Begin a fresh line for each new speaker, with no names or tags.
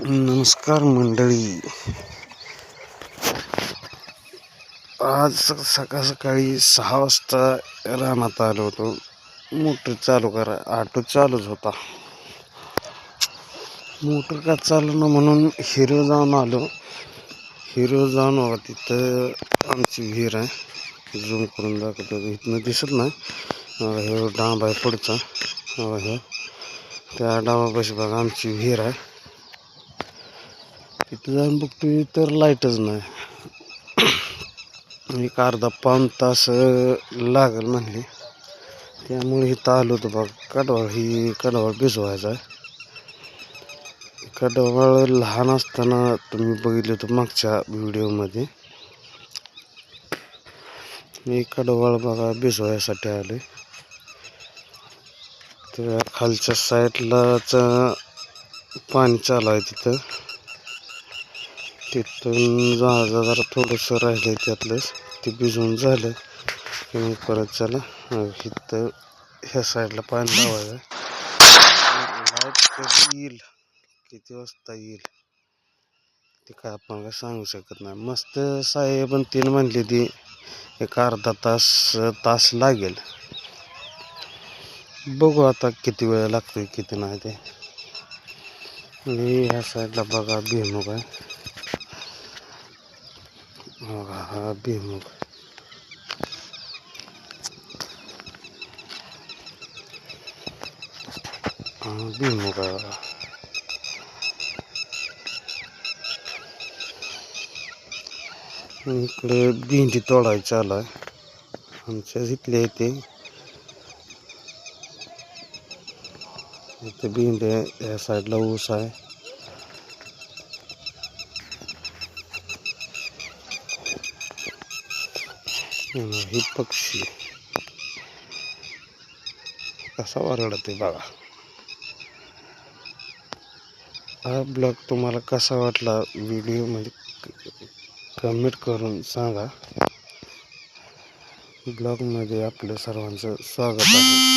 नमस्कार मंडळी. आज सकाळी 6 वाजता रानात आलो होतो. मोटर चालू करा, ऑटो चालूच होता. मोटर का चालू ना म्हणून हिरो जाऊन आलो. हिरो जाऊन बघा, तिथं आमची विहीर आहे. झूम करून दाखवतो, इथनं दिसत नाही. हे डांब आहे पुढचा. हे त्या डाबापाशी बघा आमची विहीर आहे. तिथं जाऊन बघतोय तर लाईटच नाही. एक अर्धा पाऊण तास लागेल म्हणली. त्यामुळे इथं आलो होतो बघ. कडवाळ भिजवायचा आहे. कडवाळ लहान असताना तुम्ही बघितलं होतं मागच्या व्हिडिओमध्ये. मी कडवाळ बघा भिजवायसाठी आले. त्या खालच्या साईडलाच पाणी चालू आहे. तिथून जरा थोडंसं राहिलं त्यातलंच ते भिजवून झालं की मग परत चला इथं ह्या साईडला पाणी लावायचं. लाईट कधी येईल, किती वाजता येईल ते काय आपण काय सांगू शकत नाही. मस्त साहेब 3 म्हणले ती एक अर्धा तास लागेल. बघू आता किती वेळ लागतोय किती नाही ते. ह्या साईडला बघा भुईमुग आहे. हा भुईमुग. भुईमुग आहे. इकडे भेंडी तोडायची आला आहे. आमच्या इथले इथे भेंडी आहे. या साईडला ऊस आहे. ही पक्षी कसा वरडते बघा. हा ब्लॉग तुम्हाला कसा वाटला व्हिडिओ मध्ये कमेंट करून सांगा. ब्लॉग मध्ये आपलं सर्वांचं स्वागत आहे.